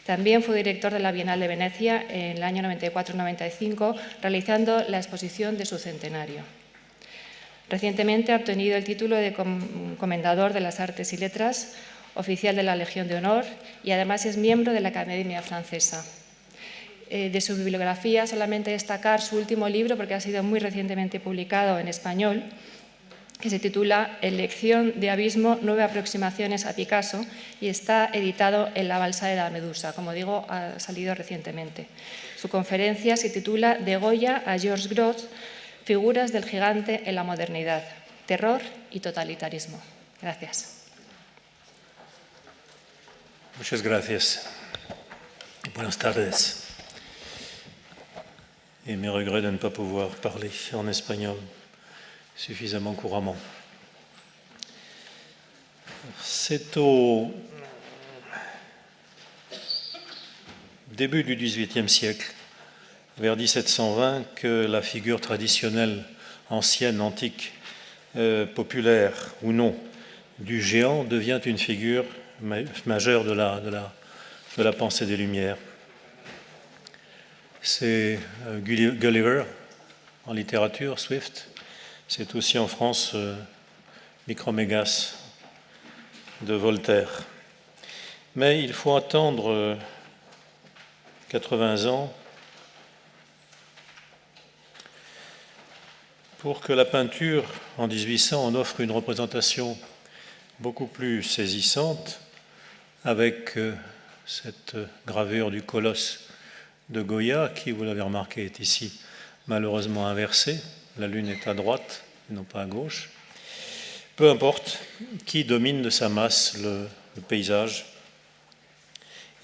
También fue director de la Bienal de Venecia en el año 94-95, realizando la exposición de su centenario. Recientemente ha obtenido el título de Comendador de las Artes y Letras, oficial de la Legión de Honor, y además es miembro de la Academia Francesa. De su bibliografía solamente destacar su último libro, porque ha sido muy recientemente publicado en español, que se titula Elección de Abismo, 9 aproximaciones a Picasso, y está editado en La Balsa de la Medusa. Como digo, ha salido recientemente. Su conferencia se titula De Goya a Georges Gros, figuras del gigante en la modernidad, terror y totalitarismo. Gracias. Muchas gracias. Buenas tardes. Et mes regrets de ne pas pouvoir parler en espagnol suffisamment couramment. C'est au début du XVIIIe siècle, vers 1720, que la figure traditionnelle, ancienne, antique, populaire ou non, du géant devient une figure majeure de la pensée des Lumières. C'est Gulliver en littérature, Swift. C'est aussi en France Micromégas de Voltaire. Mais il faut attendre 80 ans pour que la peinture, en 1800, en offre une représentation beaucoup plus saisissante avec cette gravure du colosse de Goya, qui, vous l'avez remarqué, est ici malheureusement inversée. La lune est à droite et non pas à gauche. Peu importe qui domine de sa masse le paysage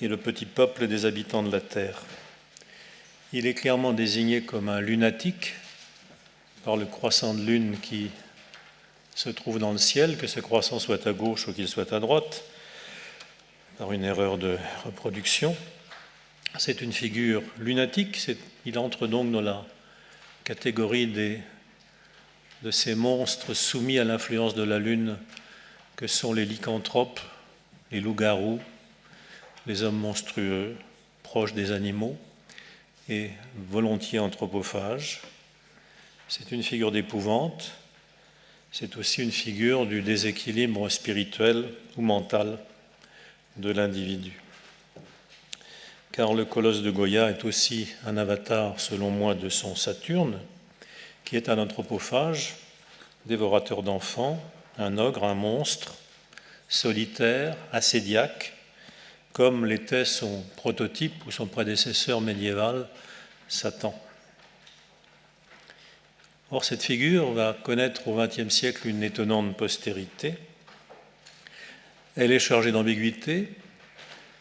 et le petit peuple des habitants de la Terre. Il est clairement désigné comme un lunatique par le croissant de lune qui se trouve dans le ciel, que ce croissant soit à gauche ou qu'il soit à droite, par une erreur de reproduction. C'est une figure lunatique, il entre donc dans la catégorie de ces monstres soumis à l'influence de la lune que sont les lycanthropes, les loups-garous, les hommes monstrueux, proches des animaux et volontiers anthropophages. C'est une figure d'épouvante, c'est aussi une figure du déséquilibre spirituel ou mental de l'individu. Car le colosse de Goya est aussi un avatar, selon moi, de son Saturne, qui est un anthropophage, dévorateur d'enfants, un ogre, un monstre, solitaire, ascédiaque, comme l'était son prototype ou son prédécesseur médiéval, Satan. Or, cette figure va connaître au XXe siècle une étonnante postérité. Elle est chargée d'ambiguïté.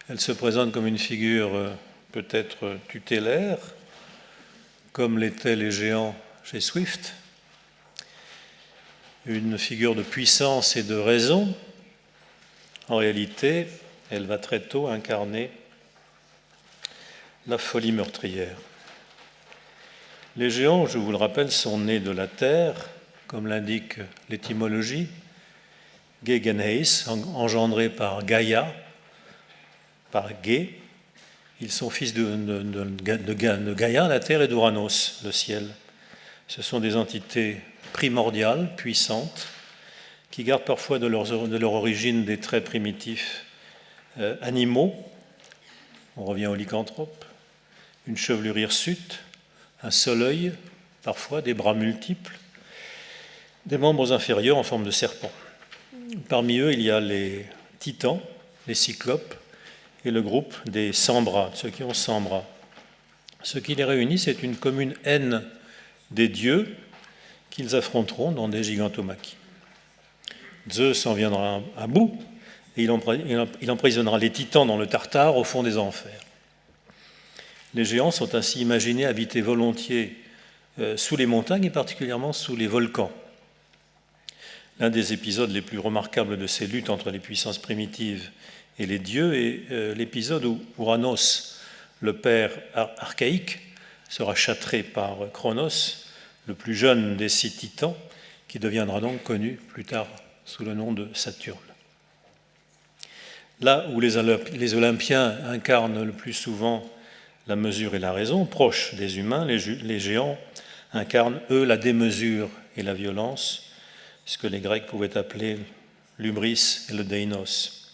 Elle se présente comme une figure peut-être tutélaire, comme l'étaient les géants chez Swift, une figure de puissance et de raison. En réalité, elle va très tôt incarner la folie meurtrière. Les géants, je vous le rappelle, sont nés de la terre, comme l'indique l'étymologie, Gegenheis, engendré par Gaïa, par Gé. Ils sont fils de Gaïa, la terre, et d'Uranos, le ciel. Ce sont des entités primordiales, puissantes, qui gardent parfois de leur origine des traits primitifs animaux. On revient aux lycanthropes. Une chevelure hirsute, un seul œil, parfois des bras multiples, des membres inférieurs en forme de serpent. Parmi eux, il y a les titans, les cyclopes, et le groupe des 100 bras, ceux qui ont 100 bras. Ce qui les réunit, c'est une commune haine des dieux qu'ils affronteront dans des gigantomachie. Zeus en viendra à bout et il emprisonnera les titans dans le Tartare au fond des enfers. Les géants sont ainsi imaginés habiter volontiers sous les montagnes et particulièrement sous les volcans. L'un des épisodes les plus remarquables de ces luttes entre les puissances primitives et les dieux est l'épisode où Uranos, le père archaïque, sera châtré par Cronos, le plus jeune des 6 titans, qui deviendra donc connu plus tard sous le nom de Saturne. Là où les Olympiens incarnent le plus souvent la mesure et la raison, proches des humains, les géants incarnent, eux, la démesure et la violence, ce que les Grecs pouvaient appeler l'hubris et le deinos.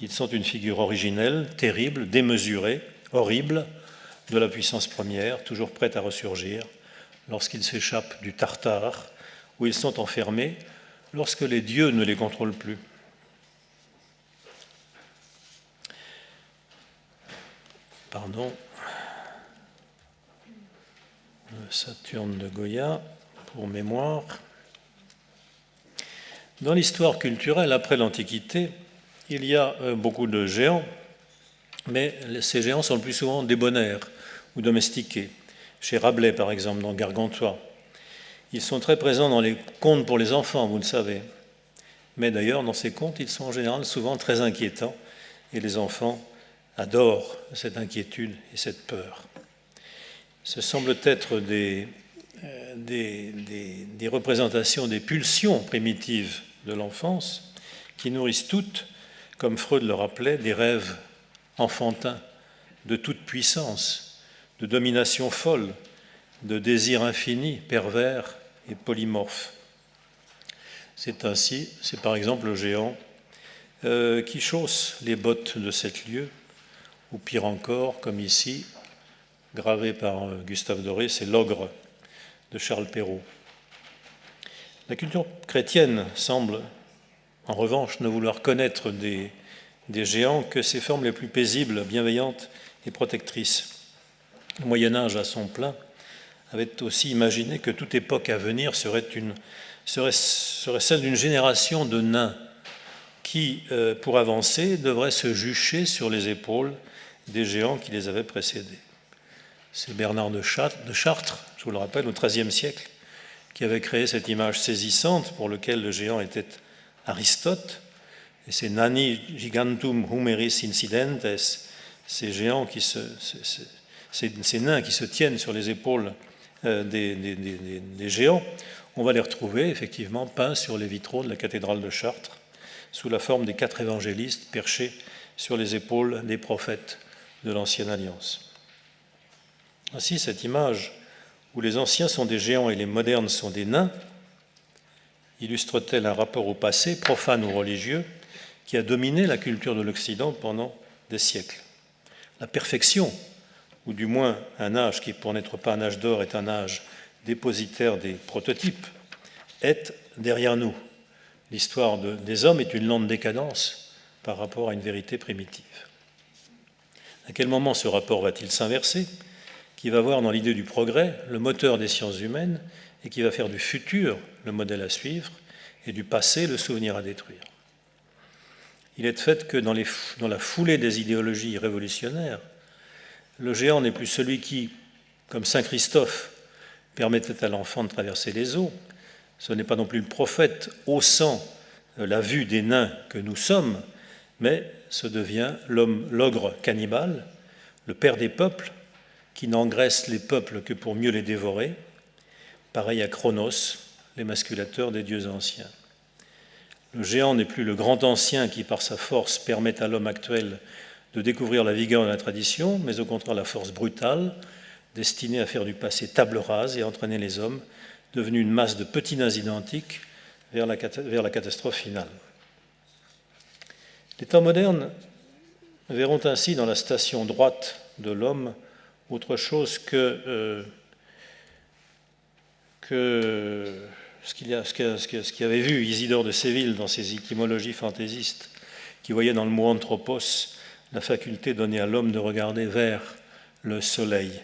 Ils sont une figure originelle, terrible, démesurée, horrible, de la puissance première, toujours prête à ressurgir, lorsqu'ils s'échappent du Tartare, où ils sont enfermés, lorsque les dieux ne les contrôlent plus. Pardon. Le Saturne de Goya, pour mémoire. Dans l'histoire culturelle, après l'Antiquité, il y a beaucoup de géants, mais ces géants sont le plus souvent débonnaires ou domestiqués. Chez Rabelais, par exemple, dans Gargantua. Ils sont très présents dans les contes pour les enfants, vous le savez. Mais d'ailleurs, dans ces contes, ils sont en général souvent très inquiétants, et les enfants adorent cette inquiétude et cette peur. Ce semblent être des représentations des pulsions primitives de l'enfance qui nourrissent toutes, comme Freud le rappelait, des rêves enfantins de toute puissance, de domination folle, de désirs infinis, pervers et polymorphes. C'est par exemple le géant qui chausse les bottes de 7 lieues, ou pire encore, comme ici, gravé par Gustave Doré, c'est l'ogre de Charles Perrault. La culture chrétienne semble, en revanche, ne vouloir connaître des géants que ces formes les plus paisibles, bienveillantes et protectrices. Le Moyen-Âge, à son plein, avait aussi imaginé que toute époque à venir serait celle d'une génération de nains qui, pour avancer, devraient se jucher sur les épaules des géants qui les avaient précédés. C'est Bernard de Chartres, je vous le rappelle, au XIIIe siècle, qui avait créé cette image saisissante pour laquelle le géant était Aristote, et c'est Nani gigantum humeris incidentes, ces géants ces nains qui se tiennent sur les épaules des géants, on va les retrouver effectivement peints sur les vitraux de la cathédrale de Chartres, sous la forme des 4 évangélistes perchés sur les épaules des prophètes de l'Ancienne Alliance. Ainsi, cette image où les anciens sont des géants et les modernes sont des nains illustre-t-elle un rapport au passé, profane ou religieux, qui a dominé la culture de l'Occident pendant des siècles. La perfection, ou du moins un âge qui, pour n'être pas un âge d'or, est un âge dépositaire des prototypes, est derrière nous. L'histoire des hommes est une lente décadence par rapport à une vérité primitive. À quel moment ce rapport va-t-il s'inverser, qui va voir dans l'idée du progrès le moteur des sciences humaines et qui va faire du futur le modèle à suivre et du passé le souvenir à détruire? Il est de fait que dans la foulée des idéologies révolutionnaires, le géant n'est plus celui qui, comme saint Christophe, permettait à l'enfant de traverser les eaux. Ce n'est pas non plus le prophète haussant la vue des nains que nous sommes, mais ce devient l'ogre cannibale, le père des peuples, qui n'engraisse les peuples que pour mieux les dévorer, pareil à Chronos, l'émasculateur des dieux anciens. Le géant n'est plus le grand ancien qui, par sa force, permet à l'homme actuel de découvrir la vigueur de la tradition, mais au contraire la force brutale, destinée à faire du passé table rase et à entraîner les hommes, devenus une masse de petits nains identiques, vers la catastrophe finale. Les temps modernes verront ainsi dans la station droite de l'homme autre chose que ce qu'avait vu Isidore de Séville dans ses étymologies fantaisistes, qui voyait dans le mot anthropos la faculté donnée à l'homme de regarder vers le soleil.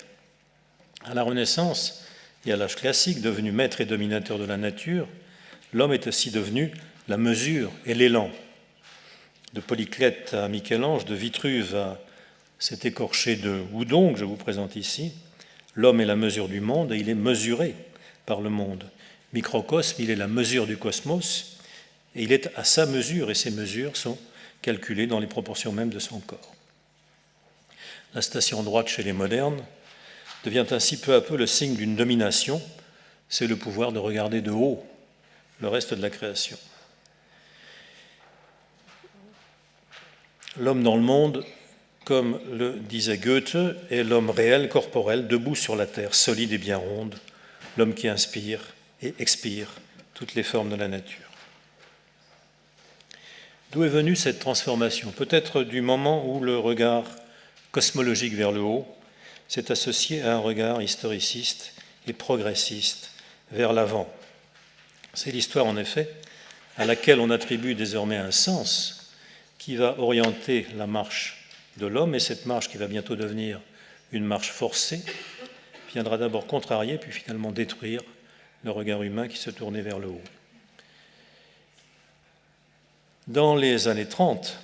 À la Renaissance et à l'âge classique, devenu maître et dominateur de la nature, l'homme est aussi devenu la mesure et l'élan. De Polyclète à Michel-Ange, de Vitruve à cet écorché de Houdon que je vous présente ici, l'homme est la mesure du monde et il est mesuré par le monde. Microcosme, il est la mesure du cosmos et il est à sa mesure et ses mesures sont calculées dans les proportions mêmes de son corps. La station droite chez les modernes devient ainsi peu à peu le signe d'une domination, c'est le pouvoir de regarder de haut le reste de la création. L'homme dans le monde, comme le disait Goethe, est l'homme réel, corporel, debout sur la terre, solide et bien ronde, l'homme qui inspire et expire toutes les formes de la nature. D'où est venue cette transformation? Peut-être du moment où le regard cosmologique vers le haut s'est associé à un regard historiciste et progressiste vers l'avant. C'est l'histoire, en effet, à laquelle on attribue désormais un sens qui va orienter la marche de l'homme, et cette marche qui va bientôt devenir une marche forcée viendra d'abord contrarier, puis finalement détruire le regard humain qui se tournait vers le haut. Dans les années 30,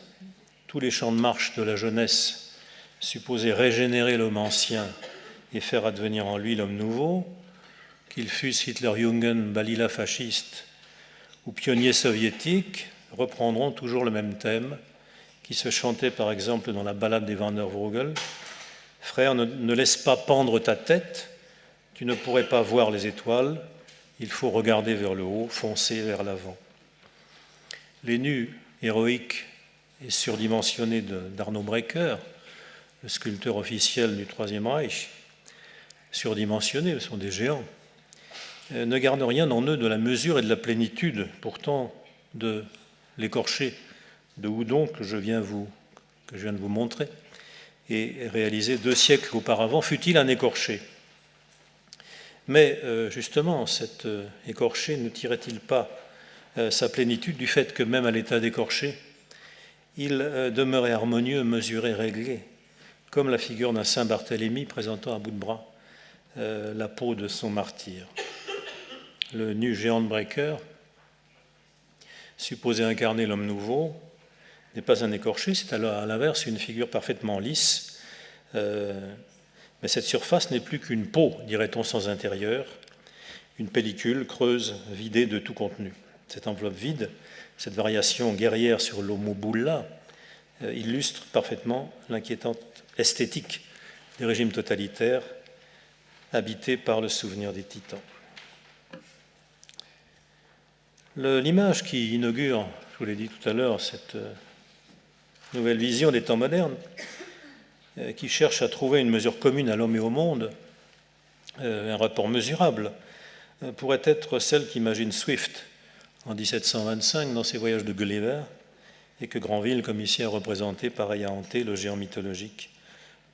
tous les champs de marche de la jeunesse supposés régénérer l'homme ancien et faire advenir en lui l'homme nouveau, qu'ils fussent Hitlerjugend, Balila fasciste ou pionniers soviétiques, reprendront toujours le même thème qui se chantait par exemple dans la ballade des Wandervogel. « Frère, ne laisse pas pendre ta tête, tu ne pourrais pas voir les étoiles, il faut regarder vers le haut, foncer vers l'avant. » Les nus héroïques et surdimensionnés d'Arno Breker, le sculpteur officiel du Troisième Reich, surdimensionnés, ce sont des géants, ne gardent rien en eux de la mesure et de la plénitude, pourtant de l'écorché de Houdon que je viens de vous montrer, et réalisé 2 siècles auparavant, fut-il un écorché. Mais justement, cet écorché ne tirait-il pas sa plénitude du fait que même à l'état d'écorché, il demeurait harmonieux, mesuré, réglé, comme la figure d'un saint Barthélemy présentant à bout de bras la peau de son martyr. Le nu géant de Breker, supposé incarner l'homme nouveau, n'est pas un écorché, c'est à l'inverse une figure parfaitement lisse, mais cette surface n'est plus qu'une peau, dirait-on, sans intérieur, une pellicule creuse, vidée de tout contenu. Cette enveloppe vide, cette variation guerrière sur l'homo bulla, illustre parfaitement l'inquiétante esthétique des régimes totalitaires habités par le souvenir des titans. L'image qui inaugure, je vous l'ai dit tout à l'heure, cette nouvelle vision des temps modernes, qui cherche à trouver une mesure commune à l'homme et au monde, un rapport mesurable, pourrait être celle qu'imagine Swift en 1725 dans ses voyages de Gulliver, et que Granville, comme ici, a représenté pareil à Anté, le géant mythologique,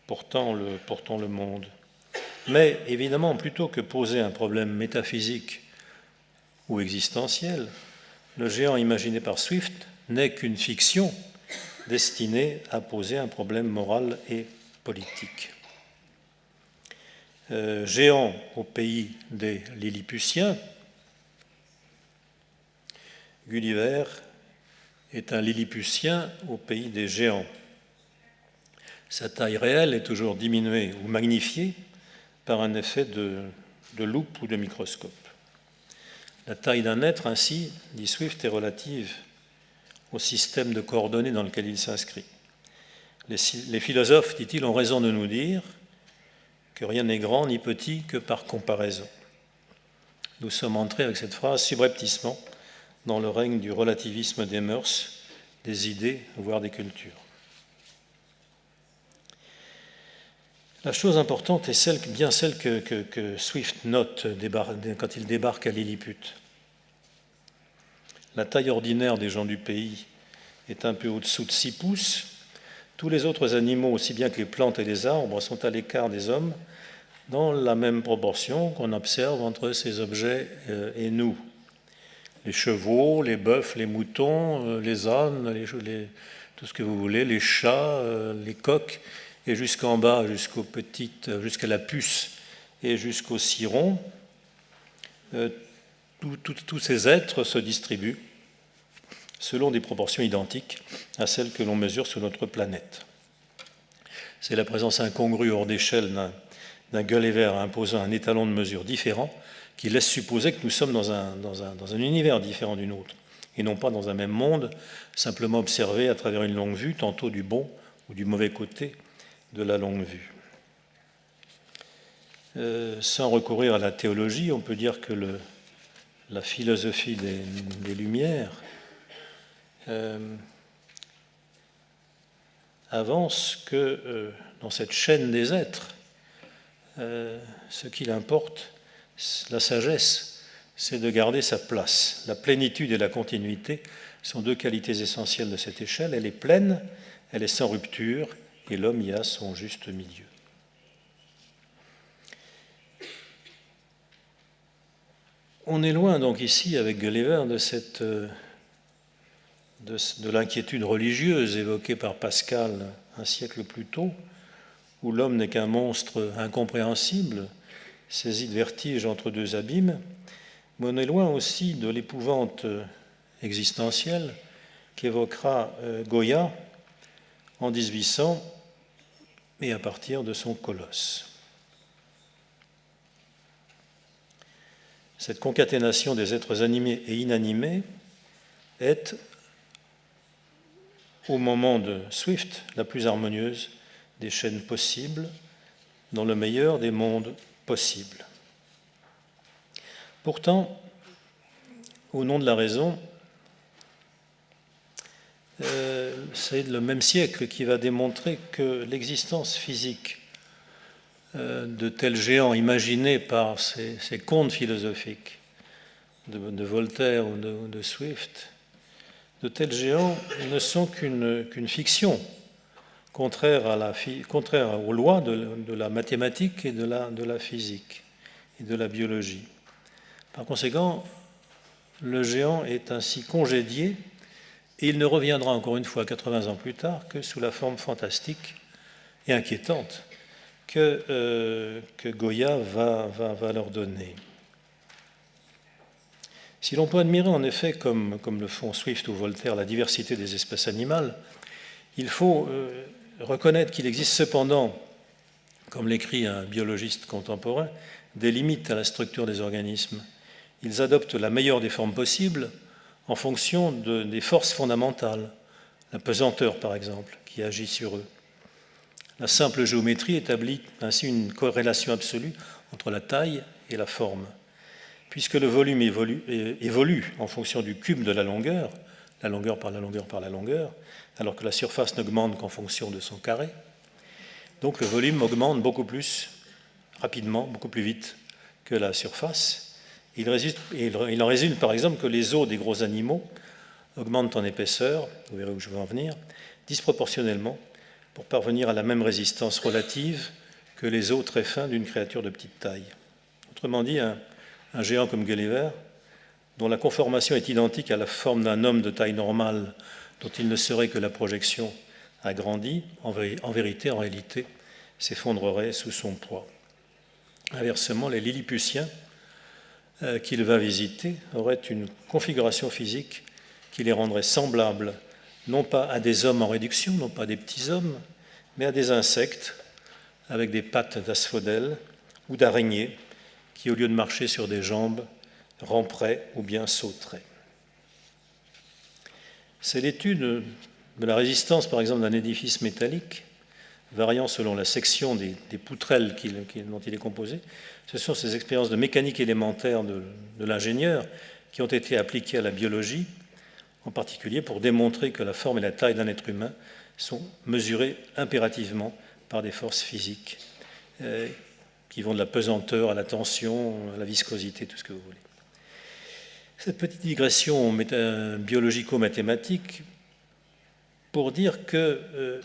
portant le monde. Mais évidemment, plutôt que poser un problème métaphysique ou existentiel, le géant imaginé par Swift n'est qu'une fiction destinée à poser un problème moral et politique. Géant au pays des Lilliputiens, Gulliver est un Lilliputien au pays des géants. Sa taille réelle est toujours diminuée ou magnifiée par un effet de loupe ou de microscope. La taille d'un être, ainsi, dit Swift, est relative au système de coordonnées dans lequel il s'inscrit. Les philosophes, dit-il, ont raison de nous dire que rien n'est grand ni petit que par comparaison. Nous sommes entrés avec cette phrase subrepticement dans le règne du relativisme des mœurs, des idées, voire des cultures. La chose importante est bien celle que Swift note quand il débarque à Lilliput. La taille ordinaire des gens du pays est un peu au-dessous de 6 pouces. Tous les autres animaux, aussi bien que les plantes et les arbres, sont à l'écart des hommes dans la même proportion qu'on observe entre ces objets et nous. Les chevaux, les bœufs, les moutons, les ânes, tout ce que vous voulez, les chats, les coqs, et jusqu'en bas, jusqu'à la puce et jusqu'au ciron, tous ces êtres se distribuent selon des proportions identiques à celles que l'on mesure sur notre planète. C'est la présence incongrue hors d'échelle d'un Gulliver imposant un étalon de mesure différent qui laisse supposer que nous sommes dans un univers différent du nôtre, et non pas dans un même monde, simplement observé à travers une longue vue, tantôt du bon ou du mauvais côté de la longue vue. Sans recourir à la théologie, on peut dire que la philosophie des Lumières avance que dans cette chaîne des êtres, ce qu'il importe, la sagesse, c'est de garder sa place. La plénitude et la continuité sont deux qualités essentielles de cette échelle. Elle est pleine, elle est sans rupture, et l'homme y a son juste milieu. On est loin donc ici, avec Gulliver, de l'inquiétude religieuse évoquée par Pascal un siècle plus tôt, où l'homme n'est qu'un monstre incompréhensible, saisi de vertige entre deux abîmes, mais on est loin aussi de l'épouvante existentielle qu'évoquera Goya en 1800 et à partir de son Colosse. Cette concaténation des êtres animés et inanimés est, au moment de Swift, la plus harmonieuse des chaînes possibles, dans le meilleur des mondes possibles. Pourtant, au nom de la raison, c'est le même siècle qui va démontrer que l'existence physique de tels géants imaginés par ces contes philosophiques de Voltaire ou de Swift, de tels géants ne sont qu'une fiction contraire aux lois de la mathématique et de la physique et de la biologie. Par conséquent, le géant est ainsi congédié et il ne reviendra encore une fois 80 ans plus tard que sous la forme fantastique et inquiétante que Goya va leur donner. Si l'on peut admirer en effet, comme le font Swift ou Voltaire, la diversité des espèces animales, il faut reconnaître qu'il existe cependant, comme l'écrit un biologiste contemporain, des limites à la structure des organismes. Ils adoptent la meilleure des formes possibles en fonction des forces fondamentales, la pesanteur par exemple, qui agit sur eux. La simple géométrie établit ainsi une corrélation absolue entre la taille et la forme. Puisque le volume évolue en fonction du cube de la longueur par la longueur par la longueur, alors que la surface n'augmente qu'en fonction de son carré, donc le volume augmente beaucoup plus rapidement, beaucoup plus vite que la surface. Il en résulte par exemple que les os des gros animaux augmentent en épaisseur, vous verrez où je veux en venir, disproportionnellement pour parvenir à la même résistance relative que les os très fins d'une créature de petite taille. Autrement dit, un géant comme Gulliver, dont la conformation est identique à la forme d'un homme de taille normale, dont il ne serait que la projection agrandie, en réalité, s'effondrerait sous son poids. Inversement, les Lilliputiens qu'il va visiter auraient une configuration physique qui les rendrait semblables non pas à des hommes en réduction, non pas à des petits hommes, mais à des insectes avec des pattes d'asphodèle ou d'araignées qui, au lieu de marcher sur des jambes, ramperaient ou bien sauteraient. C'est l'étude de la résistance, par exemple, d'un édifice métallique, variant selon la section des poutrelles dont il est composé. Ce sont ces expériences de mécanique élémentaire de l'ingénieur qui ont été appliquées à la biologie, en particulier pour démontrer que la forme et la taille d'un être humain sont mesurées impérativement par des forces physiques qui vont de la pesanteur à la tension, à la viscosité, tout ce que vous voulez. Cette petite digression biologico-mathématique pour dire qu'il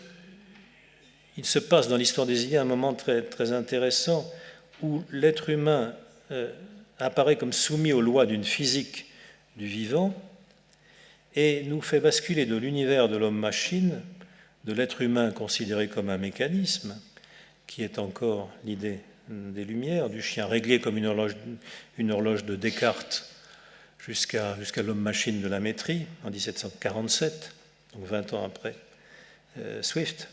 se passe dans l'histoire des idées un moment très, très intéressant où l'être humain apparaît comme soumis aux lois d'une physique du vivant et nous fait basculer de l'univers de l'homme-machine, de l'être humain considéré comme un mécanisme, qui est encore l'idée des Lumières, du chien réglé comme une horloge de Descartes jusqu'à l'homme-machine de la métrie en 1747, donc 20 ans après Swift,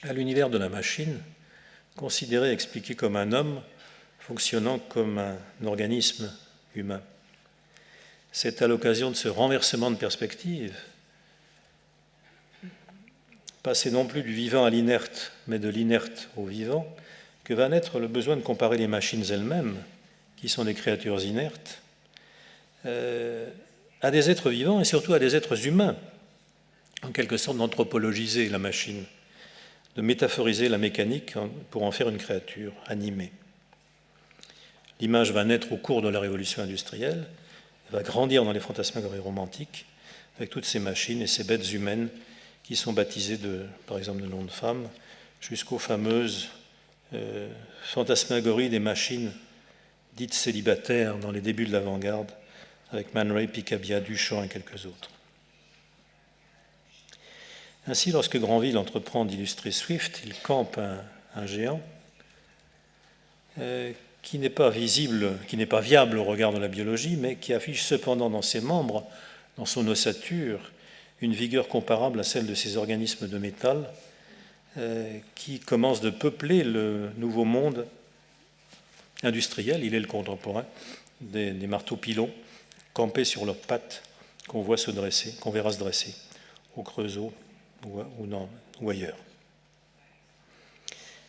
à l'univers de la machine, considéré et expliqué comme un homme fonctionnant comme un organisme humain. C'est à l'occasion de ce renversement de perspective, passer non plus du vivant à l'inerte, mais de l'inerte au vivant, que va naître le besoin de comparer les machines elles-mêmes, qui sont des créatures inertes, à des êtres vivants et surtout à des êtres humains, en quelque sorte d'anthropologiser la machine, de métaphoriser la mécanique pour en faire une créature animée. L'image va naître au cours de la révolution industrielle, elle va grandir dans les fantasmagories romantiques, avec toutes ces machines et ces bêtes humaines qui sont baptisées, par exemple, de noms de femmes, jusqu'aux fameuses fantasmagories des machines dites célibataires dans les débuts de l'avant-garde, avec Man Ray, Picabia, Duchamp et quelques autres. Ainsi, lorsque Granville entreprend d'illustrer Swift, il campe un géant qui n'est pas visible, qui n'est pas viable au regard de la biologie, mais qui affiche cependant dans ses membres, dans son ossature, une vigueur comparable à celle de ces organismes de métal qui commencent de peupler le nouveau monde industriel. Il est le contemporain des marteaux-pilons campés sur leurs pattes qu'on voit se dresser, qu'on verra se dresser au Creusot ou ailleurs.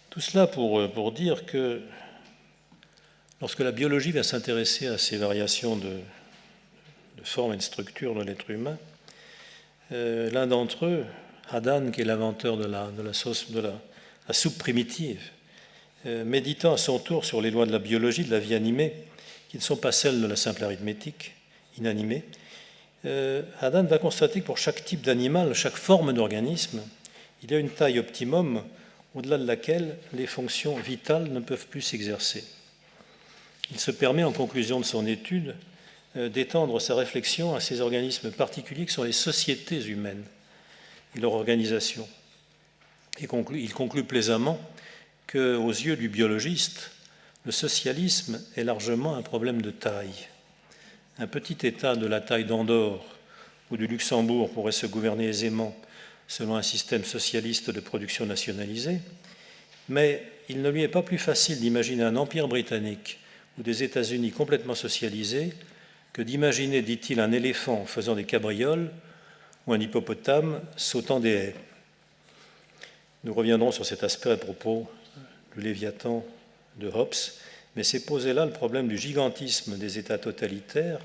Tout cela pour dire que lorsque la biologie va s'intéresser à ces variations de forme et de structure de l'être humain, l'un d'entre eux, Hadan, qui est l'inventeur de la soupe primitive, méditant à son tour sur les lois de la biologie, de la vie animée, qui ne sont pas celles de la simple arithmétique inanimée, Hadan va constater que pour chaque type d'animal, chaque forme d'organisme, il y a une taille optimum au-delà de laquelle les fonctions vitales ne peuvent plus s'exercer. Il se permet, en conclusion de son étude, d'étendre sa réflexion à ces organismes particuliers qui sont les sociétés humaines et leur organisation. Et il conclut plaisamment qu'aux yeux du biologiste, le socialisme est largement un problème de taille. Un petit État de la taille d'Andorre ou du Luxembourg pourrait se gouverner aisément selon un système socialiste de production nationalisée, mais il ne lui est pas plus facile d'imaginer un empire britannique ou des États-Unis complètement socialisés que d'imaginer, dit-il, un éléphant faisant des cabrioles ou un hippopotame sautant des haies. Nous reviendrons sur cet aspect à propos du Léviathan de Hobbes, mais c'est posé là le problème du gigantisme des États totalitaires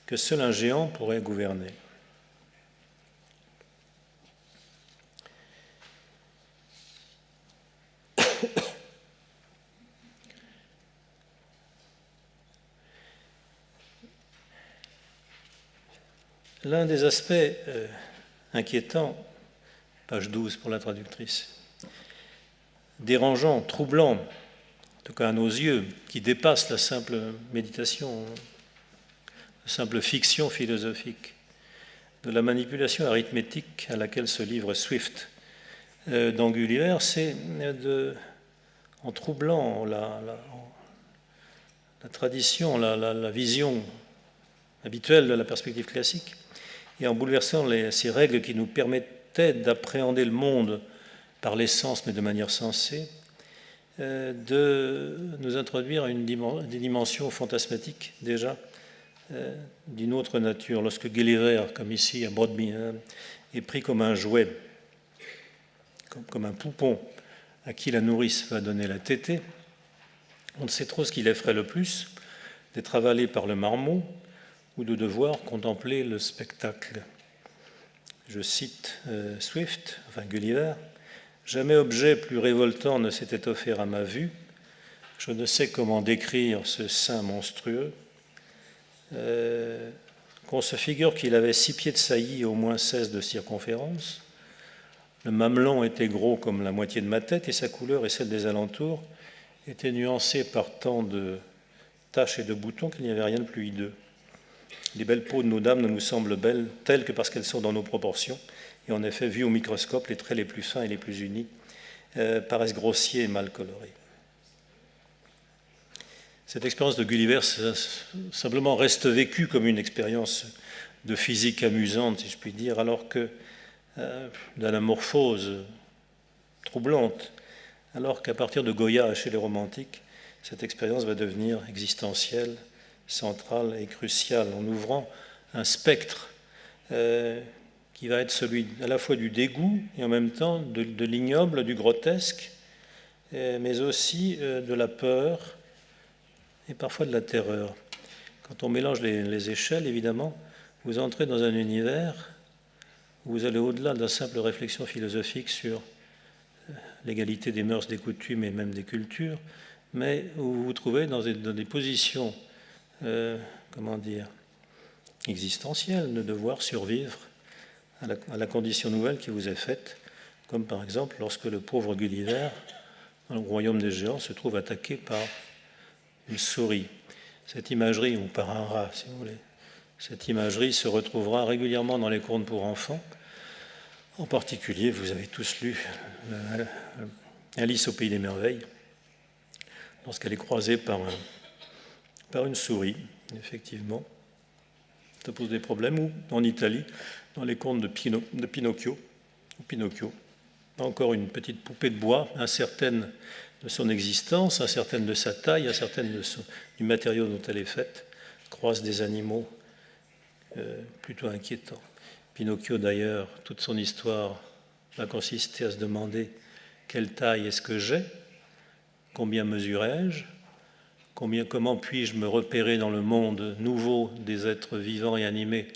que seul un géant pourrait gouverner. L'un des aspects inquiétants, page 12 pour la traductrice, dérangeant, troublant, en tout cas à nos yeux, qui dépasse la simple méditation, la simple fiction philosophique, de la manipulation arithmétique à laquelle se livre Swift dans Gulliver, c'est en troublant la tradition, la vision habituelle de la perspective classique, et en bouleversant ces règles qui nous permettaient d'appréhender le monde par l'essence, mais de manière sensée, de nous introduire des dimensions fantasmatiques déjà d'une autre nature. Lorsque Gulliver, comme ici à Broadbeen, est pris comme un jouet, comme un poupon à qui la nourrice va donner la tétée, on ne sait trop ce qui l'effraie le plus, d'être avalé par le marmot ou de devoir contempler le spectacle. Je cite Swift, enfin Gulliver, « Jamais objet plus révoltant ne s'était offert à ma vue. Je ne sais comment décrire ce sein monstrueux. Qu'on se figure qu'il avait 6 pieds de saillie et au moins 16 de circonférence. Le mamelon était gros comme la moitié de ma tête et sa couleur et celle des alentours étaient nuancées par tant de taches et de boutons qu'il n'y avait rien de plus hideux. Les belles peaux de nos dames ne nous semblent belles telles que parce qu'elles sont dans nos proportions. Et en effet, vues au microscope, les traits les plus fins et les plus unis paraissent grossiers et mal colorés. » Cette expérience de Gulliver simplement reste vécue comme une expérience de physique amusante, si je puis dire, alors que d'anamorphose troublante, alors qu'à partir de Goya chez les romantiques, cette expérience va devenir existentielle, centrale et cruciale, en ouvrant un spectre qui va être celui à la fois du dégoût et en même temps de l'ignoble, du grotesque, mais aussi de la peur et parfois de la terreur. Quand on mélange les échelles, évidemment, vous entrez dans un univers vous allez au-delà de la simple réflexion philosophique sur l'égalité des mœurs, des coutumes et même des cultures, mais vous vous trouvez dans des positions, existentielles, de devoir survivre à la condition nouvelle qui vous est faite, comme par exemple lorsque le pauvre Gulliver, dans le royaume des géants, se trouve attaqué par une souris. Cette imagerie, ou par un rat, si vous voulez, cette imagerie se retrouvera régulièrement dans les contes pour enfants. En particulier, vous avez tous lu Alice au Pays des Merveilles, lorsqu'elle est croisée par une souris, effectivement. Ça pose des problèmes. Ou en Italie, dans les contes de Pinocchio, encore une petite poupée de bois, incertaine de son existence, incertaine de sa taille, incertaine du matériau dont elle est faite, croise des animaux plutôt inquiétants. Pinocchio, d'ailleurs, toute son histoire va consister à se demander quelle taille est-ce que j'ai, combien mesurais-je, comment puis-je me repérer dans le monde nouveau des êtres vivants et animés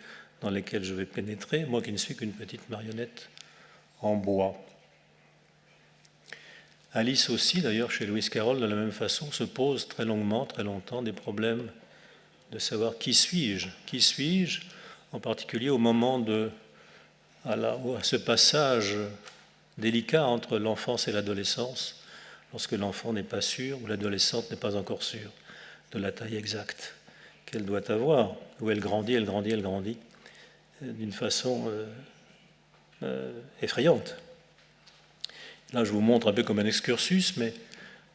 dans lesquels je vais pénétrer, moi qui ne suis qu'une petite marionnette en bois. Alice aussi, d'ailleurs, chez Lewis Carroll, de la même façon, se pose très longuement, très longtemps, des problèmes de savoir qui suis-je, en particulier au moment à ce passage délicat entre l'enfance et l'adolescence, lorsque l'enfant n'est pas sûr ou l'adolescente n'est pas encore sûre de la taille exacte qu'elle doit avoir, où elle grandit, d'une façon effrayante. Là, je vous montre un peu comme un excursus, mais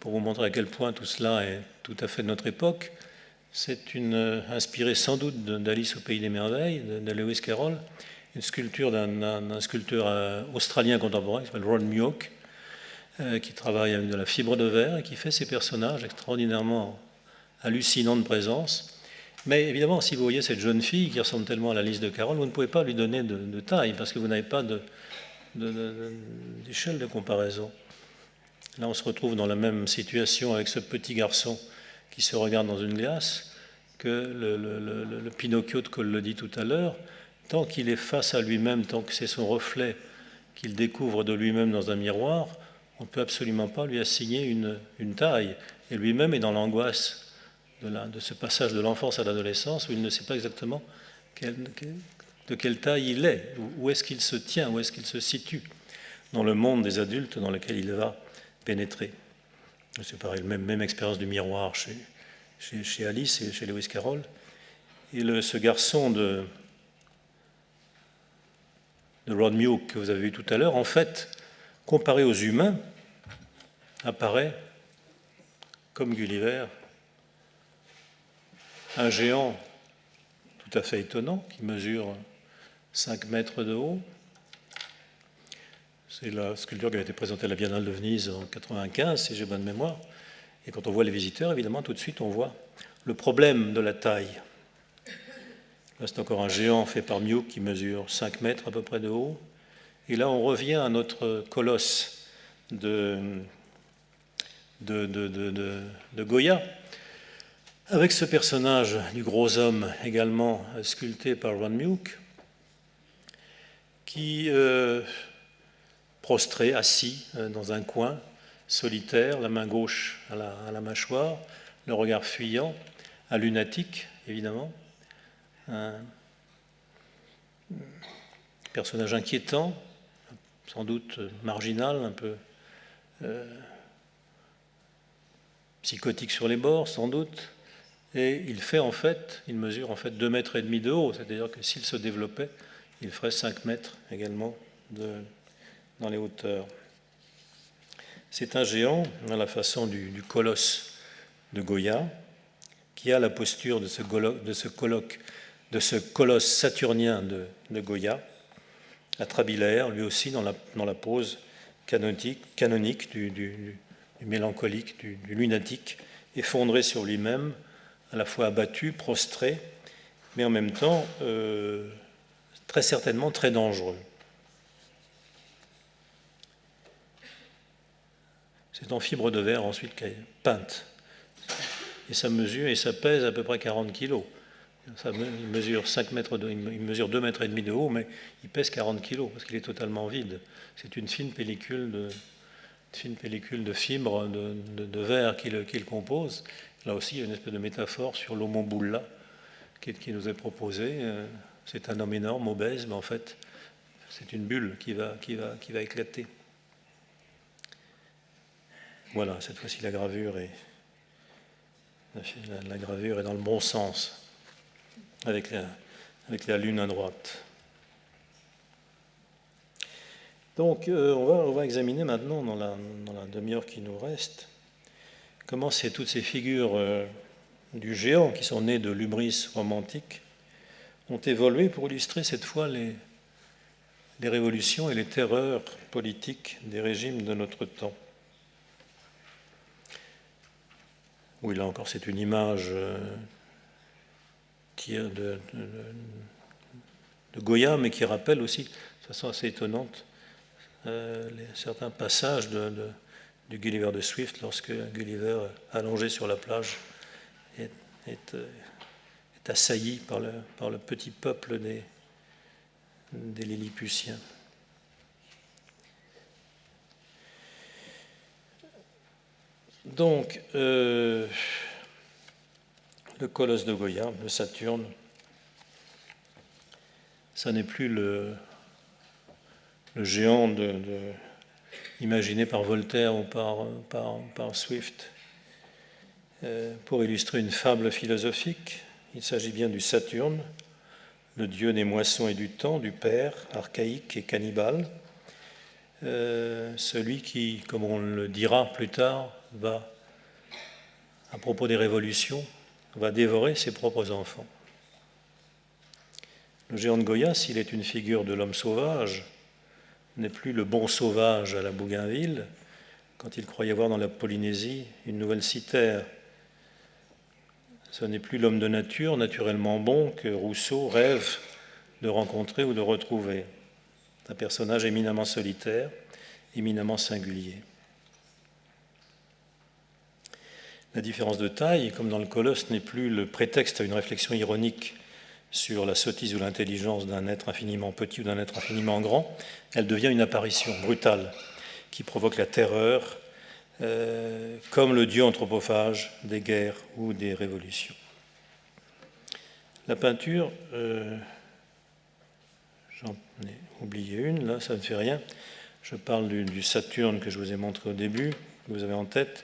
pour vous montrer à quel point tout cela est tout à fait de notre époque, c'est inspiré sans doute d'Alice au Pays des Merveilles, de Lewis Carroll, une sculpture d'un sculpteur australien contemporain qui s'appelle Ron Muoch, qui travaille avec de la fibre de verre et qui fait ces personnages extraordinairement hallucinants de présence. Mais évidemment, si vous voyez cette jeune fille qui ressemble tellement à Alice de Carroll, vous ne pouvez pas lui donner de taille parce que vous n'avez pas d'échelle de comparaison. Là, on se retrouve dans la même situation avec ce petit garçon qui se regarde dans une glace que le Pinocchio de Cole le dit tout à l'heure. Tant qu'il est face à lui-même, tant que c'est son reflet qu'il découvre de lui-même dans un miroir, on ne peut absolument pas lui assigner une taille. Et lui-même est dans l'angoisse de ce passage de l'enfance à l'adolescence où il ne sait pas exactement de quelle taille il est, où est-ce qu'il se tient, où est-ce qu'il se situe dans le monde des adultes dans lequel il va pénétrer. C'est pareil, même expérience du miroir chez Alice et chez Lewis Carroll. Et ce garçon de Ron Muoch que vous avez vu tout à l'heure, en fait, comparé aux humains, apparaît comme Gulliver, un géant tout à fait étonnant qui mesure 5 mètres de haut. C'est la sculpture qui a été présentée à la Biennale de Venise en 1995, si j'ai bonne mémoire. Et quand on voit les visiteurs, évidemment, tout de suite, on voit le problème de la taille. Là, c'est encore un géant fait par Muoch qui mesure 5 mètres à peu près de haut. Et là, on revient à notre colosse de Goya, avec ce personnage du gros homme également sculpté par Ron Muoch, qui, prostré, assis dans un coin, solitaire, la main gauche à la mâchoire, le regard fuyant, un lunatique, évidemment, un personnage inquiétant, sans doute marginal, un peu psychotique sur les bords, sans doute, et il mesure en fait 2,5 mètres de haut, c'est-à-dire que s'il se développait, il ferait 5 mètres également dans les hauteurs. C'est un géant à la façon du colosse de Goya, qui a la posture de ce colosse saturnien de Goya, atrabilaire, lui aussi dans la pose canonique du mélancolique, du lunatique, effondré sur lui-même, à la fois abattu, prostré, mais en même temps très certainement très dangereux. C'est en fibre de verre ensuite qu'elle est peinte. Et ça mesure et ça pèse à peu près 40 kilos. Il mesure 5 mètres il mesure 2,5 mètres de haut, mais il pèse 40 kg parce qu'il est totalement vide. C'est une fine pellicule de fibres de verre qui le compose. Là aussi, il y a une espèce de métaphore sur l'homo bulla qui nous est proposée. C'est un homme énorme, obèse, mais en fait, c'est une bulle qui va éclater. Voilà, cette fois-ci, la gravure est dans le bon sens, avec la lune à droite. Donc, on va examiner maintenant, dans la demi-heure qui nous reste, comment toutes ces figures du géant qui sont nées de l'hubris romantique ont évolué pour illustrer cette fois les révolutions et les terreurs politiques des régimes de notre temps. Oui, là encore, c'est une image de Goya, mais qui rappelle aussi, de façon assez étonnante, certains passages du Gulliver de Swift, lorsque Gulliver, allongé sur la plage, est assailli par le petit peuple des Lilliputiens. Donc, le colosse de Goya, le Saturne, ça n'est plus le géant imaginé par Voltaire ou par Swift. Pour illustrer une fable philosophique, il s'agit bien du Saturne, le dieu des moissons et du temps, du père, archaïque et cannibale, celui qui, comme on le dira plus tard, à propos des révolutions, va dévorer ses propres enfants. Le géant de Goya, s'il est une figure de l'homme sauvage, n'est plus le bon sauvage à la Bougainville, quand il croyait voir dans la Polynésie une nouvelle cithère. Ce n'est plus l'homme de nature, naturellement bon, que Rousseau rêve de rencontrer ou de retrouver. Un personnage éminemment solitaire, éminemment singulier. La différence de taille, comme dans le Colosse, n'est plus le prétexte à une réflexion ironique sur la sottise ou l'intelligence d'un être infiniment petit ou d'un être infiniment grand. Elle devient une apparition brutale qui provoque la terreur, comme le dieu anthropophage des guerres ou des révolutions. La peinture, j'en ai oublié une, là, ça ne fait rien. Je parle du Saturne que je vous ai montré au début, que vous avez en tête,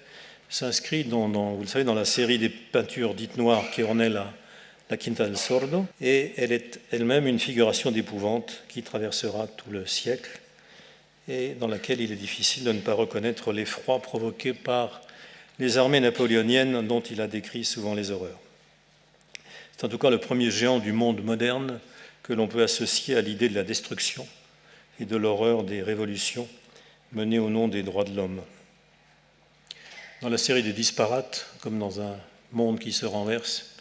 s'inscrit vous le savez, dans la série des peintures dites noires qui ornaient la Quinta del Sordo, et elle est elle-même une figuration d'épouvante qui traversera tout le siècle et dans laquelle il est difficile de ne pas reconnaître l'effroi provoqué par les armées napoléoniennes dont il a décrit souvent les horreurs. C'est en tout cas le premier géant du monde moderne que l'on peut associer à l'idée de la destruction et de l'horreur des révolutions menées au nom des droits de l'homme. Dans la série des disparates, comme dans un monde qui se renverse,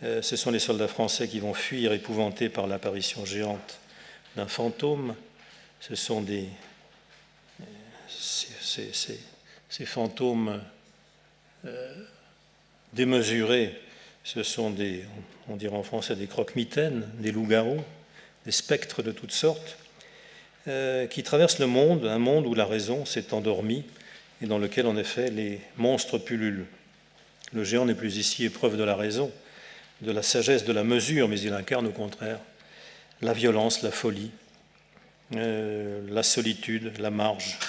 ce sont les soldats français qui vont fuir épouvantés par l'apparition géante d'un fantôme. Ce sont ces fantômes démesurés, ce sont on dirait en français, des croque-mitaines, des loups-garous, des spectres de toutes sortes, qui traversent le monde, un monde où la raison s'est endormie et dans lequel, en effet, les monstres pullulent. Le géant n'est plus ici épreuve de la raison, de la sagesse, de la mesure, mais il incarne au contraire la violence, la folie, la solitude, la marge.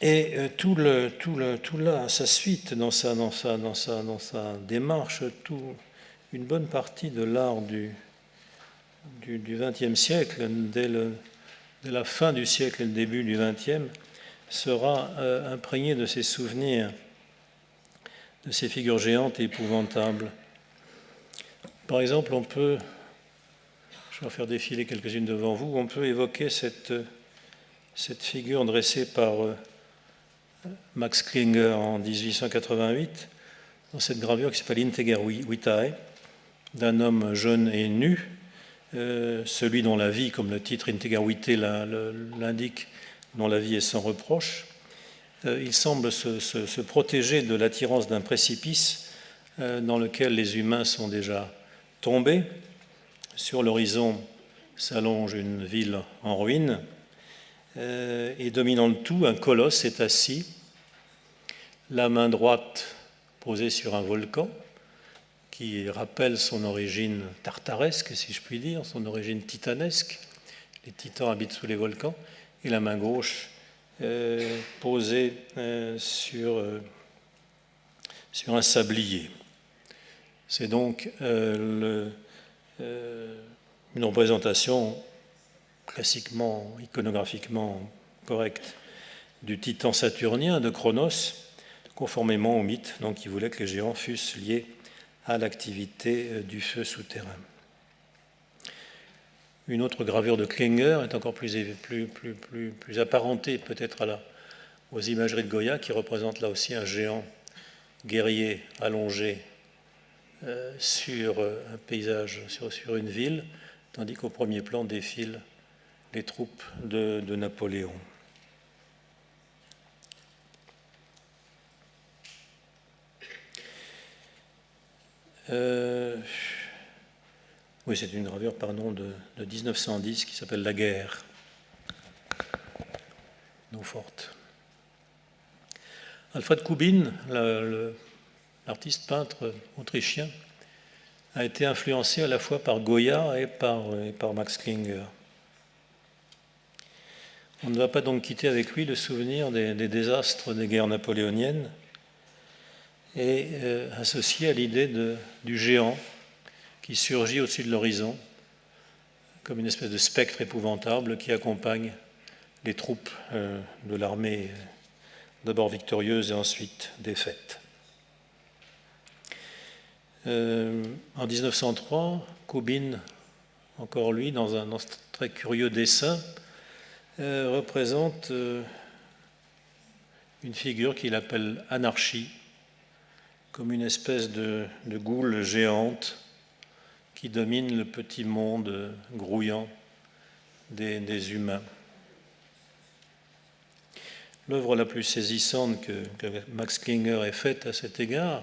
Et tout là, sa suite, dans sa démarche, une bonne partie de l'art du XXe siècle, dès la fin du siècle et le début du XXe, sera imprégné de ces souvenirs, de ces figures géantes et épouvantables. Par exemple, je vais en faire défiler quelques-unes devant vous, on peut évoquer cette figure dressée par Max Klinger en 1888, dans cette gravure qui s'appelle Integer Vitae, d'un homme jeune et nu, celui dont la vie, comme le titre Integer Vitae l'indique, dont la vie est sans reproche, il semble se protéger de l'attirance d'un précipice dans lequel les humains sont déjà tombés. Sur l'horizon s'allonge une ville en ruine, et dominant le tout, un colosse est assis, la main droite posée sur un volcan, qui rappelle son origine tartaresque, si je puis dire, son origine titanesque. Les titans habitent sous les volcans, et la main gauche posée sur un sablier. C'est donc une représentation classiquement, iconographiquement correcte du titan saturnien de Cronos, conformément au mythe donc, qui voulait que les géants fussent liés à l'activité du feu souterrain. Une autre gravure de Klinger est encore plus apparentée peut-être aux imageries de Goya, qui représente là aussi un géant guerrier allongé sur un paysage, sur une ville, tandis qu'au premier plan défilent les troupes de Napoléon. Oui, c'est une gravure de 1910 qui s'appelle La guerre, non forte. Alfred Kubin, l'artiste peintre autrichien, a été influencé à la fois par Goya et par Max Klinger. On ne va pas donc quitter avec lui le souvenir des désastres des guerres napoléoniennes et associé à l'idée du géant qui surgit au-dessus de l'horizon comme une espèce de spectre épouvantable qui accompagne les troupes de l'armée d'abord victorieuse et ensuite défaite. En 1903, Kubin, encore lui, dans un très curieux dessin, représente une figure qu'il appelle Anarchie, comme une espèce de goule géante qui domine le petit monde grouillant des humains. L'œuvre la plus saisissante que Max Klinger ait faite à cet égard,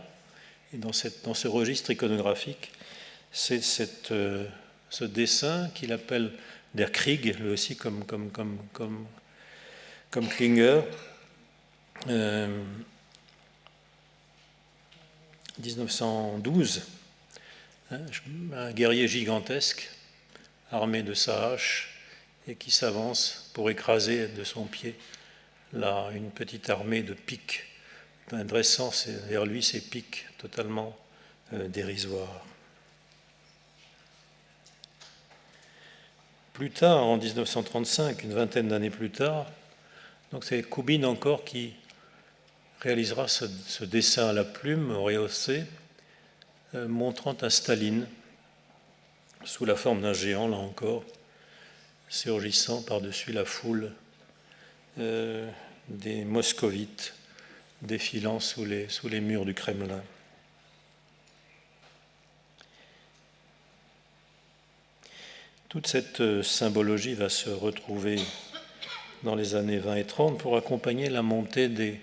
et dans ce registre iconographique, c'est ce dessin qu'il appelle Der Krieg, lui aussi comme Klinger, 1912, un guerrier gigantesque, armé de sa hache, et qui s'avance pour écraser de son pied une petite armée de piques, dressant vers lui ces piques totalement dérisoires. Plus tard, en 1935, une vingtaine d'années plus tard, donc c'est Kubin encore qui réalisera ce dessin à la plume rehaussé, montrant un Staline sous la forme d'un géant, là encore, surgissant par-dessus la foule des moscovites défilant sous les murs du Kremlin. Toute cette symbologie va se retrouver dans les années 20 et 30 pour accompagner la montée des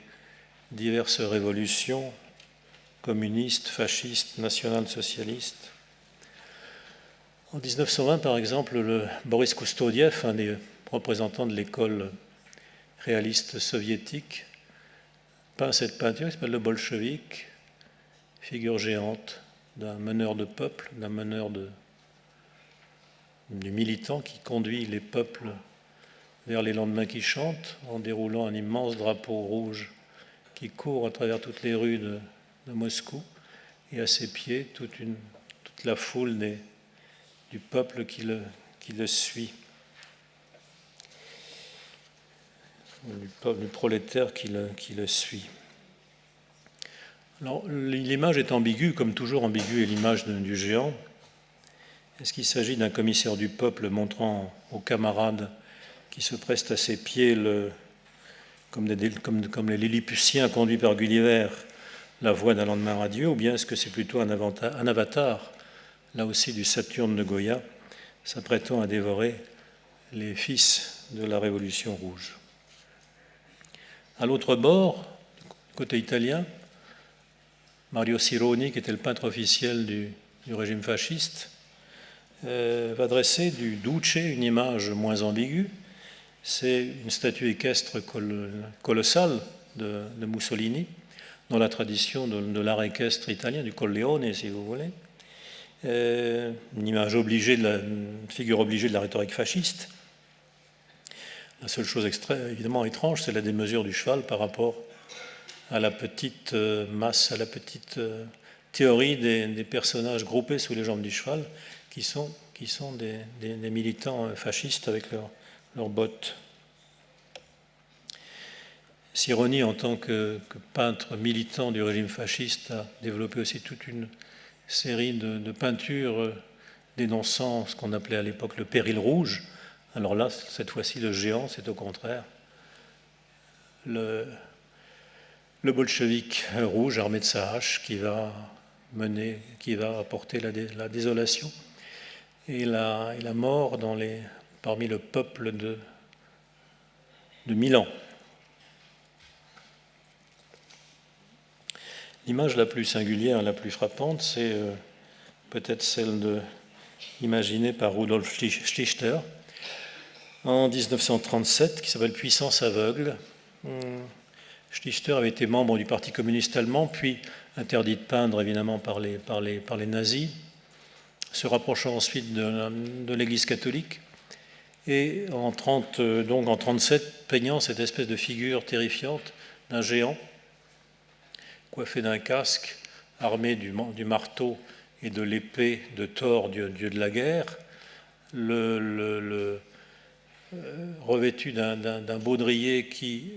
diverses révolutions communistes, fascistes, national-socialistes. En 1920, par exemple, Boris Koustodiev, un des représentants de l'école réaliste soviétique, peint cette peinture qui s'appelle le bolchevique, figure géante d'un meneur de peuple, du militant qui conduit les peuples vers les lendemains qui chantent en déroulant un immense drapeau rouge qui court à travers toutes les rues de Moscou, et à ses pieds toute la foule du peuple qui le suit, du prolétaire qui le suit. Alors, l'image est ambiguë, comme toujours ambiguë est l'image du géant. Est-ce qu'il s'agit d'un commissaire du peuple montrant aux camarades qui se prestent à ses pieds, comme les Lilliputiens conduits par Gulliver, la voix d'un lendemain radieux, ou bien est-ce que c'est plutôt un avatar, là aussi du Saturne de Goya, s'apprêtant à dévorer les fils de la Révolution rouge? À l'autre bord, côté italien, Mario Sironi, qui était le peintre officiel du régime fasciste, va dresser du Duce une image moins ambiguë. C'est une statue équestre colossale de Mussolini, dans la tradition de l'art équestre italien, du Colleone, si vous voulez. Une image obligée, une figure obligée de la rhétorique fasciste. La seule chose évidemment étrange, c'est la démesure du cheval par rapport à la petite masse, à la petite théorie des personnages groupés sous les jambes du cheval, qui sont des militants fascistes avec leurs bottes. Sironi, en tant que peintre militant du régime fasciste, a développé aussi toute une série de peintures dénonçant ce qu'on appelait à l'époque le péril rouge. Alors là, cette fois-ci, le géant, c'est au contraire le bolchevique rouge armé de sa hache qui va apporter la désolation et la mort parmi le peuple de Milan. L'image la plus singulière, la plus frappante, c'est peut-être celle imaginée par Rudolf Schlichter en 1937, qui s'appelle « Puissance aveugle ». Schlichter avait été membre du Parti communiste allemand, puis interdit de peindre évidemment par les nazis, se rapprochant ensuite de l'Église catholique, et en 1937, peignant cette espèce de figure terrifiante d'un géant, coiffé d'un casque, armé du marteau et de l'épée de Thor, dieu de la guerre, revêtu d'un baudrier qui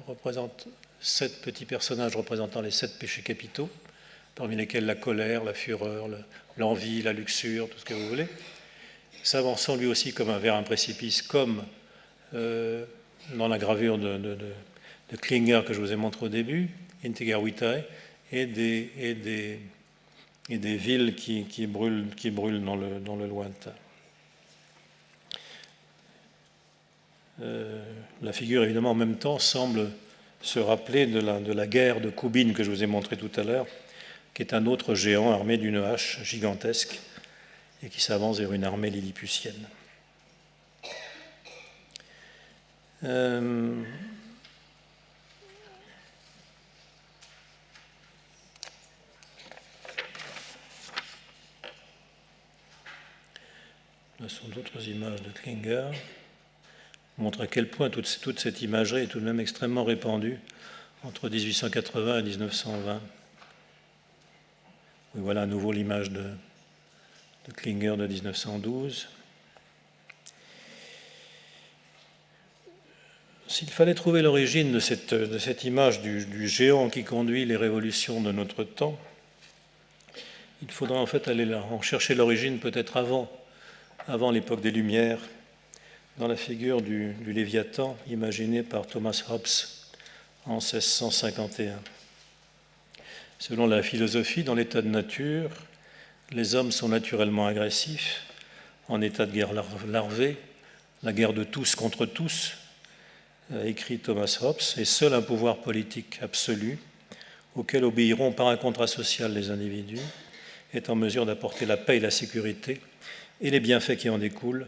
représente 7 petits personnages représentant les 7 péchés capitaux, parmi lesquels la colère, la fureur, l'envie, la luxure, tout ce que vous voulez, s'avançant lui aussi comme vers un précipice, comme dans la gravure de Klinger que je vous ai montré au début, Integer Vitae, et des villes qui brûlent dans le lointain. La figure, évidemment, en même temps, semble se rappeler de la guerre de Koubine que je vous ai montré tout à l'heure, qui est un autre géant armé d'une hache gigantesque et qui s'avance vers une armée lilliputienne. Là sont d'autres images de Klinger. Montre à quel point toute cette imagerie est tout de même extrêmement répandue entre 1880 et 1920. Oui, voilà à nouveau l'image de Klinger de 1912. S'il fallait trouver l'origine de cette image du géant qui conduit les révolutions de notre temps, il faudrait en fait aller en chercher l'origine peut-être avant l'époque des Lumières, dans la figure du Léviathan imaginé par Thomas Hobbes en 1651. Selon la philosophie, dans l'état de nature, les hommes sont naturellement agressifs, en état de guerre larvée, la guerre de tous contre tous, écrit Thomas Hobbes, et seul un pouvoir politique absolu, auquel obéiront par un contrat social les individus, est en mesure d'apporter la paix et la sécurité et les bienfaits qui en découlent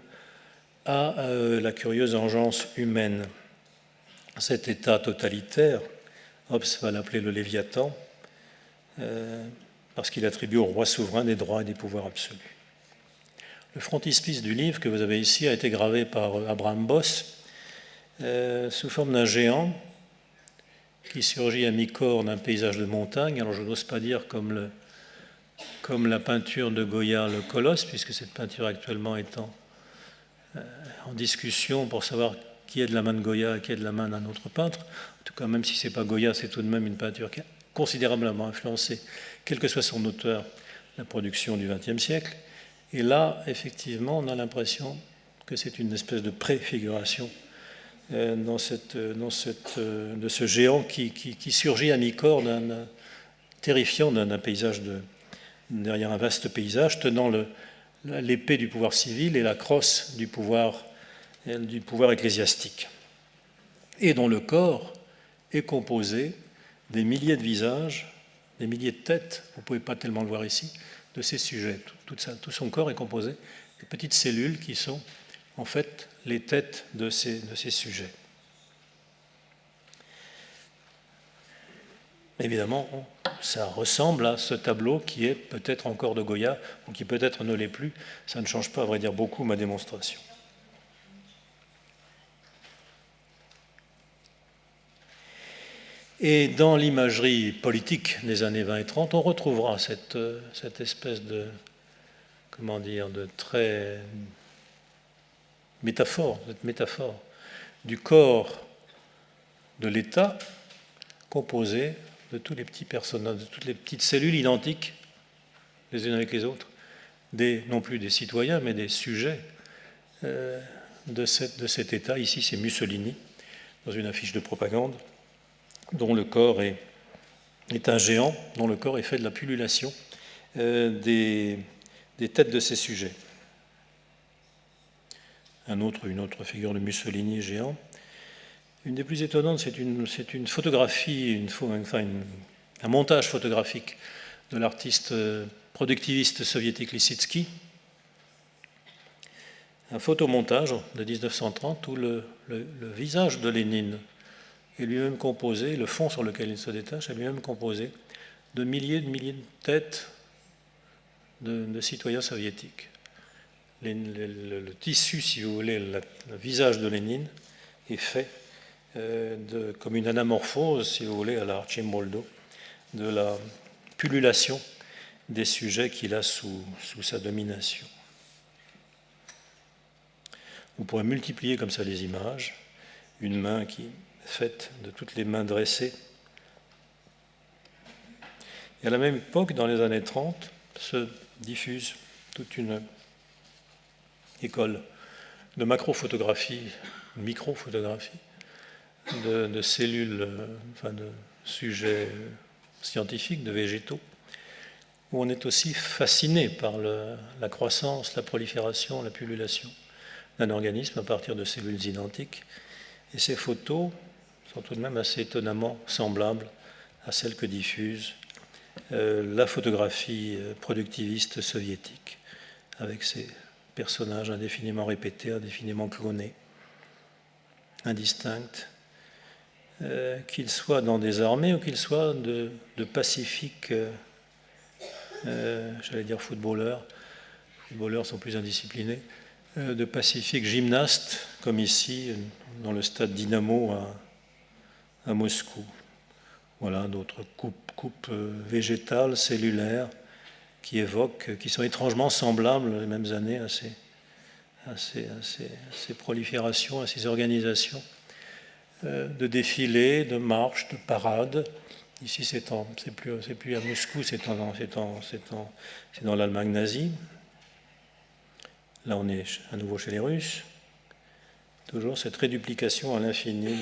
à la curieuse engeance humaine. Cet état totalitaire, Hobbes va l'appeler le Léviathan, parce qu'il attribue au roi souverain des droits et des pouvoirs absolus. Le frontispice du livre que vous avez ici a été gravé par Abraham Boss sous forme d'un géant qui surgit à mi-corps d'un paysage de montagne. Alors je n'ose pas dire comme la peinture de Goya, le Colosse, puisque cette peinture actuellement est en discussion pour savoir qui est de la main de Goya et qui est de la main d'un autre peintre. En tout cas, même si ce n'est pas Goya, c'est tout de même une peinture qui a considérablement influencé, quel que soit son auteur, la production du XXe siècle. Et là, effectivement, on a l'impression que c'est une espèce de préfiguration de ce géant qui surgit à mi-corps terrifiant d'un paysage derrière un vaste paysage, tenant l'épée du pouvoir civil et la crosse du pouvoir ecclésiastique, et dont le corps est composé des milliers de visages, des milliers de têtes, vous ne pouvez pas tellement le voir ici, de ces sujets. Tout son corps est composé de petites cellules qui sont en fait les têtes de ces sujets. Évidemment, ça ressemble à ce tableau qui est peut-être encore de Goya ou qui peut-être ne l'est plus. Ça ne change pas, à vrai dire, beaucoup ma démonstration. Et dans l'imagerie politique des années 20 et 30, on retrouvera cette espèce de, comment dire, de très cette métaphore du corps de l'État composé de tous les petits personnages, de toutes les petites cellules identiques les unes avec les autres, non plus des citoyens, mais des sujets de cet État. Ici, c'est Mussolini, dans une affiche de propagande, dont le corps est un géant, dont le corps est fait de la pullulation des têtes de ces sujets. Une autre figure de Mussolini géant. Une des plus étonnantes, c'est une photographie, un montage photographique de l'artiste productiviste soviétique Lissitsky, un photomontage de 1930 où le visage de Lénine est lui-même composé, le fond sur lequel il se détache est lui-même composé de milliers de têtes de citoyens soviétiques. Le tissu, si vous voulez, le visage de Lénine est fait comme une anamorphose, si vous voulez, à la Arcimboldo, de la pullulation des sujets qu'il a sous sa domination. Vous pourrez multiplier comme ça les images, une main qui est faite de toutes les mains dressées. Et à la même époque, dans les années 30, se diffuse toute une école de macrophotographie, microphotographie, de cellules, de sujets scientifiques, de végétaux, où on est aussi fasciné par la croissance, la prolifération, la pullulation d'un organisme à partir de cellules identiques. Et ces photos sont tout de même assez étonnamment semblables à celles que diffuse la photographie productiviste soviétique, avec ces personnages indéfiniment répétés, indéfiniment clonés, indistincts, qu'ils soient dans des armées ou qu'ils soient de pacifiques, j'allais dire footballeurs sont plus indisciplinés, de pacifiques gymnastes, comme ici, dans le stade Dynamo à Moscou. Voilà, d'autres coupes végétales, cellulaires, qui sont étrangement semblables les mêmes années à ces proliférations, à ces organisations de défilés, de marches, de parades. Ici, c'est plus à Moscou, c'est dans l'Allemagne nazie. Là, on est à nouveau chez les Russes. Toujours cette réduplication à l'infini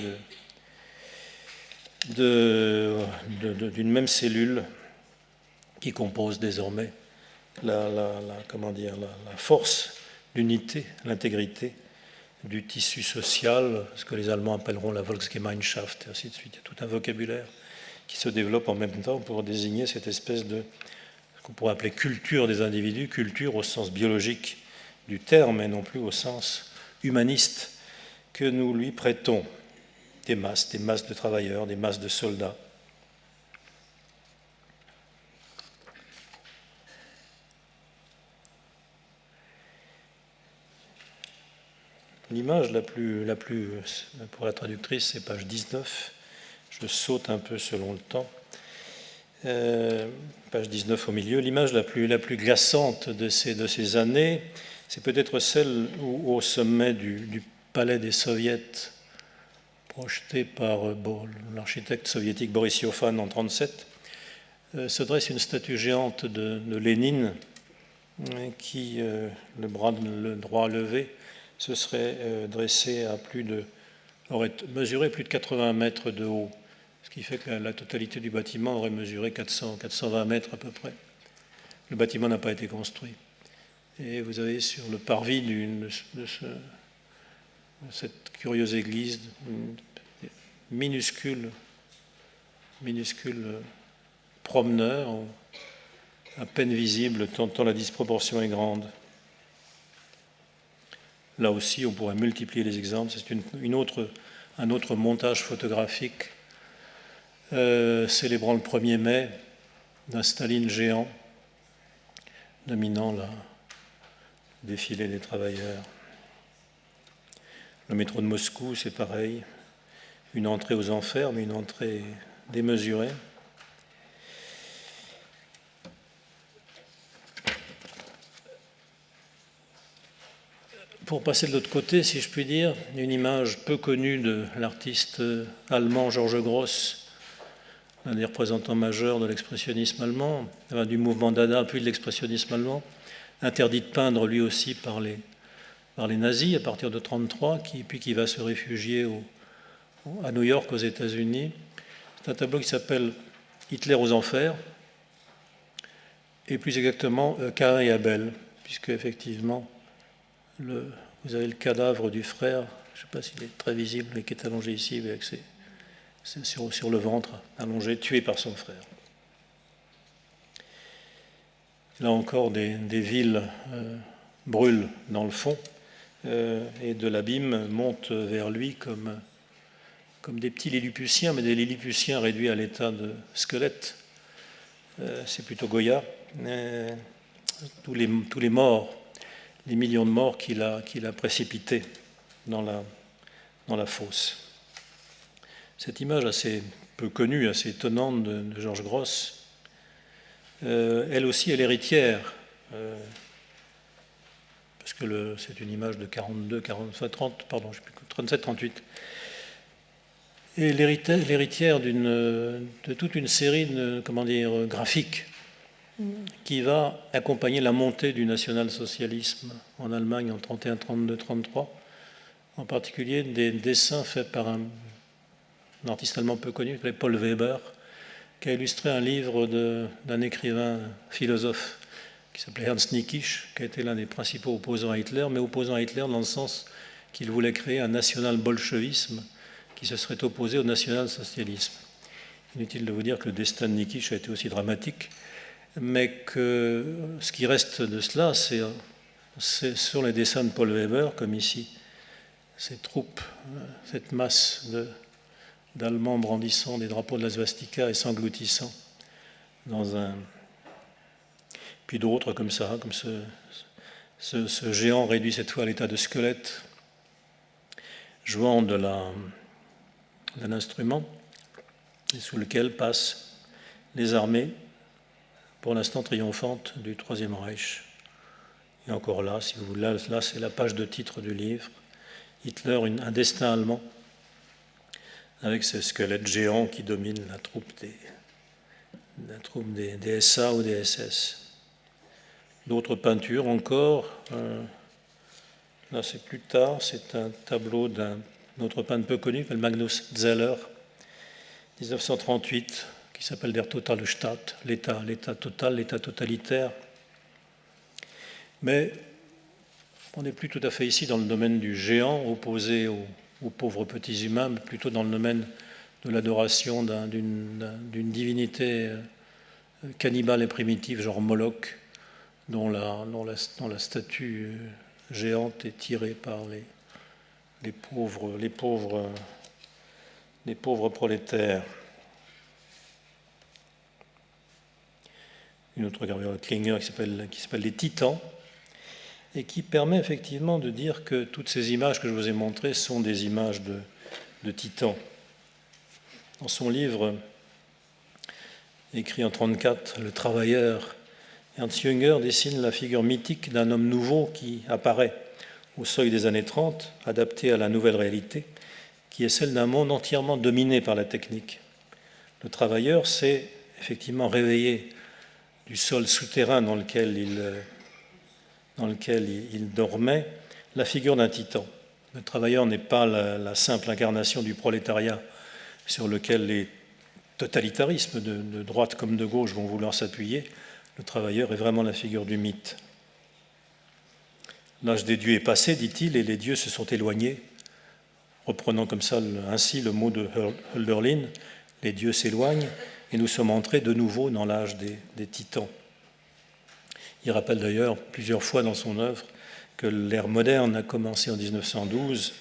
d'une même cellule qui compose désormais la force, l'unité, l'intégrité du tissu social, ce que les Allemands appelleront la Volksgemeinschaft, et ainsi de suite. Il y a tout un vocabulaire qui se développe en même temps pour désigner cette espèce de, ce qu'on pourrait appeler culture des individus, culture au sens biologique du terme, et non plus au sens humaniste que nous lui prêtons. Des masses de travailleurs, des masses de soldats. L'image la plus, pour la traductrice, c'est page 19. Je saute un peu selon le temps. Page 19 au milieu. L'image la plus glaçante de ces années, c'est peut-être celle où, au sommet du palais des Soviets, projeté par l'architecte soviétique Boris Yofan en 1937, se dresse une statue géante de Lénine qui, le bras le droit levé, se serait dressé aurait mesuré plus de 80 mètres de haut, ce qui fait que la totalité du bâtiment aurait mesuré 420 mètres à peu près. Le bâtiment n'a pas été construit. Et vous avez sur le parvis de cette curieuse église, minuscule minuscule promeneur, à peine visible, tant la disproportion est grande. Là aussi, on pourrait multiplier les exemples. C'est un autre montage photographique célébrant le 1er mai d'un Staline géant dominant le défilé des travailleurs. Le métro de Moscou, c'est pareil. Une entrée aux enfers, mais une entrée démesurée. Pour passer de l'autre côté, si je puis dire, une image peu connue de l'artiste allemand Georges Gross, l'un des représentants majeurs de l'expressionnisme allemand, du mouvement Dada, puis de l'expressionnisme allemand, interdit de peindre lui aussi par les nazis à partir de 1933, puis qui va se réfugier à New York, aux États-Unis. C'est un tableau qui s'appelle Hitler aux enfers, et plus exactement Caïn et Abel, puisque effectivement, vous avez le cadavre du frère, je ne sais pas s'il est très visible, mais qui est allongé ici, avec sur le ventre, allongé, tué par son frère. Là encore, des villes brûlent dans le fond, et de l'abîme montent vers lui comme des petits Lilliputiens, mais des Lilliputiens réduits à l'état de squelette. C'est plutôt Goya. Tous les morts, les millions de morts qu'il a précipités dans la fosse. Cette image assez peu connue, assez étonnante de Georges Gross, elle aussi est l'héritière, parce que c'est une image de 37-38, et l'héritière de toute une série de graphiques qui va accompagner la montée du national-socialisme en Allemagne en 31, 32, 33, en particulier des dessins faits par un artiste allemand peu connu, Paul Weber, qui a illustré un livre d'un écrivain philosophe qui s'appelait Ernst Niekisch, qui a été l'un des principaux opposants à Hitler, mais opposant à Hitler dans le sens qu'il voulait créer un national-bolchevisme qui se serait opposé au national-socialisme. Inutile de vous dire que le destin de Niekisch a été aussi dramatique, mais que ce qui reste de cela, c'est sur les dessins de Paul Weber, comme ici, ces troupes, cette masse d'Allemands brandissant des drapeaux de la swastika et s'engloutissant dans un... Puis d'autres comme ça, comme ce géant réduit cette fois à l'état de squelette, jouant d'un instrument sous lequel passent les armées, pour l'instant triomphantes, du Troisième Reich. Et encore là, si vous voulez, là c'est la page de titre du livre. Hitler, un destin allemand, avec ces squelettes géants qui dominent la troupe des SA ou des SS. D'autres peintures encore. Là, c'est plus tard, c'est un tableau d'un autre peintre peu connu, Magnus Zeller, 1938, qui s'appelle Der Totalstaat, l'état total, l'état totalitaire. Mais on n'est plus tout à fait ici dans le domaine du géant opposé aux pauvres petits humains, mais plutôt dans le domaine de l'adoration d'une divinité cannibale et primitive, genre Moloch, dont la statue géante est tirée par les pauvres prolétaires. Une autre gravure de Klinger qui s'appelle Les Titans, et qui permet effectivement de dire que toutes ces images que je vous ai montrées sont des images de titans. Dans son livre, écrit en 1934, Le Travailleur, Ernst Jünger dessine la figure mythique d'un homme nouveau qui apparaît au seuil des années 30, adapté à la nouvelle réalité, qui est celle d'un monde entièrement dominé par la technique. Le travailleur s'est effectivement réveillé du sol souterrain dans lequel il dormait, la figure d'un titan. Le travailleur n'est pas la simple incarnation du prolétariat sur lequel les totalitarismes de droite comme de gauche vont vouloir s'appuyer. Le travailleur est vraiment la figure du mythe. L'âge des dieux est passé, dit-il, et les dieux se sont éloignés. Reprenant comme ça ainsi le mot de Hölderlin, les dieux s'éloignent et nous sommes entrés de nouveau dans l'âge des titans. Il rappelle d'ailleurs plusieurs fois dans son œuvre que l'ère moderne a commencé en 1912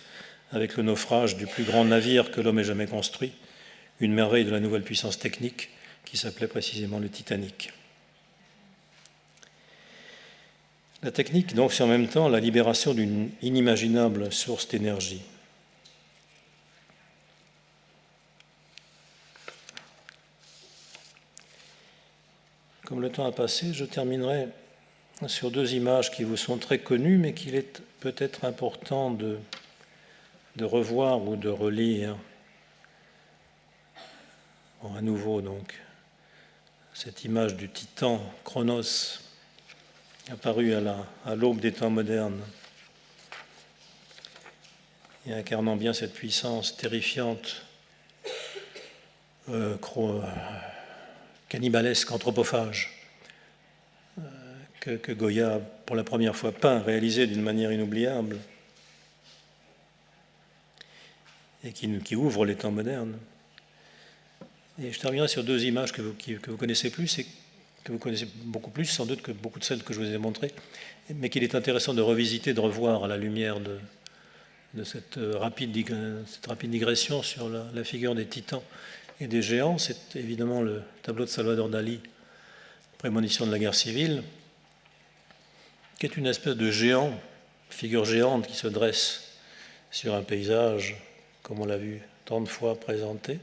avec le naufrage du plus grand navire que l'homme ait jamais construit, une merveille de la nouvelle puissance technique qui s'appelait précisément le Titanic. La technique, donc, c'est en même temps la libération d'une inimaginable source d'énergie. Comme le temps a passé, je terminerai sur deux images qui vous sont très connues, mais qu'il est peut-être important de revoir ou de relire. Bon, à nouveau, donc, cette image du titan Chronos, apparu à l'aube des temps modernes, et incarnant bien cette puissance terrifiante, cannibalesque, anthropophage, que Goya a pour la première fois peint, réalisé d'une manière inoubliable, et qui ouvre les temps modernes. Et je terminerai sur deux images que vous connaissez plus, et que vous connaissez beaucoup plus, sans doute, que beaucoup de celles que je vous ai montrées, mais qu'il est intéressant de revisiter, de revoir à la lumière de cette rapide digression sur la figure des titans et des géants. C'est évidemment le tableau de Salvador Dali, Prémonition de la guerre civile, qui est une espèce de géant, figure géante qui se dresse sur un paysage, comme on l'a vu tant de fois présenté,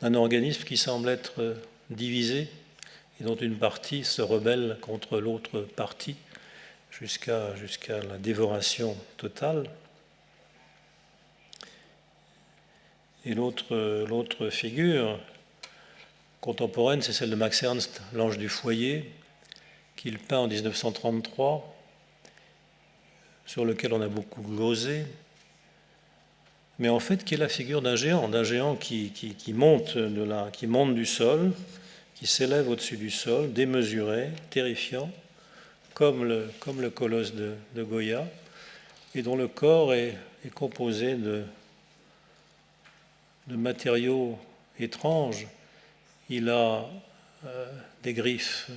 d'un organisme qui semble être divisé et dont une partie se rebelle contre l'autre partie jusqu'à la dévoration totale. Et l'autre figure contemporaine, c'est celle de Max Ernst, L'Ange du foyer, qu'il peint en 1933, sur lequel on a beaucoup glosé, mais en fait qui est la figure d'un géant qui monte du sol, qui s'élève au-dessus du sol, démesuré, terrifiant, comme le colosse de Goya, et dont le corps est composé de matériaux étranges. Il a des griffes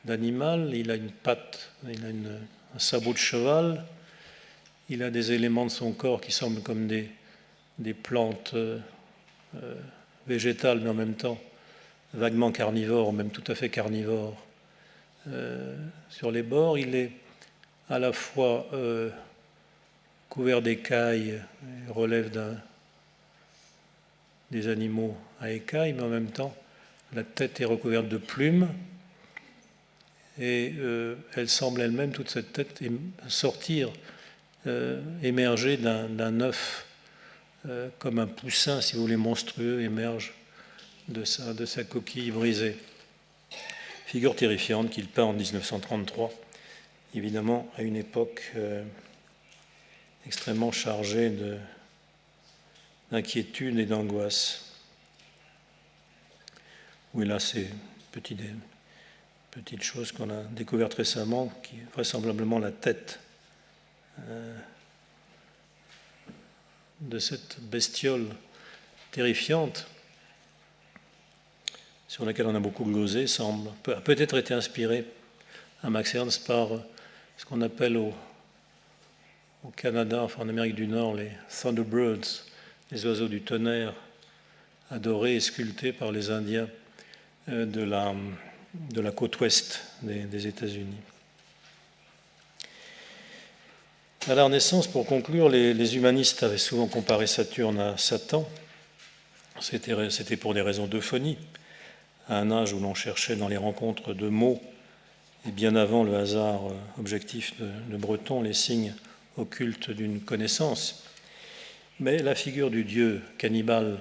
d'animal, il a une patte, il a un sabot de cheval, il a des éléments de son corps qui semblent comme des plantes végétales, mais en même temps vaguement carnivores, même tout à fait carnivores. Sur les bords, il est à la fois couvert d'écailles, relève des animaux à écailles, mais en même temps, la tête est recouverte de plumes, et elle semble elle-même, toute cette tête, sortir, émerger d'un œuf, comme un poussin, si vous voulez, monstrueux, émerge de sa coquille brisée. Figure terrifiante qu'il peint en 1933, évidemment à une époque extrêmement chargée d'inquiétude et d'angoisse. Oui, là, c'est petites choses qu'on a découvertes récemment, qui est vraisemblablement la tête de cette bestiole terrifiante, sur laquelle on a beaucoup glosé, a peut-être été inspiré à Max Ernst par ce qu'on appelle au Canada, enfin en Amérique du Nord, les Thunderbirds, les oiseaux du tonnerre, adorés et sculptés par les Indiens de la côte ouest des États-Unis. À la Renaissance, pour conclure, les humanistes avaient souvent comparé Saturne à Satan. C'était pour des raisons d'euphonie, à un âge où l'on cherchait dans les rencontres de mots, et bien avant le hasard objectif de Breton, les signes occultes d'une connaissance. Mais la figure du dieu cannibale,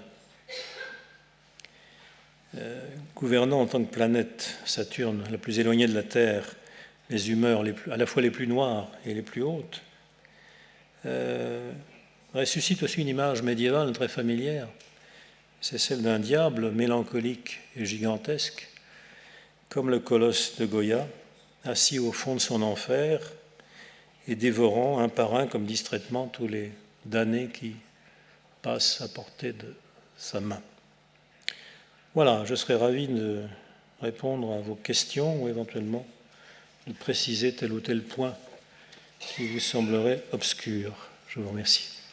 gouvernant en tant que planète Saturne, la plus éloignée de la Terre, les humeurs à la fois les plus noires et les plus hautes, ressuscite aussi une image médiévale très familière. C'est celle d'un diable mélancolique et gigantesque, comme le colosse de Goya, assis au fond de son enfer et dévorant un par un, comme distraitement, tous les damnés qui passent à portée de sa main. Voilà, je serais ravi de répondre à vos questions ou éventuellement de préciser tel ou tel point qui vous semblerait obscur. Je vous remercie.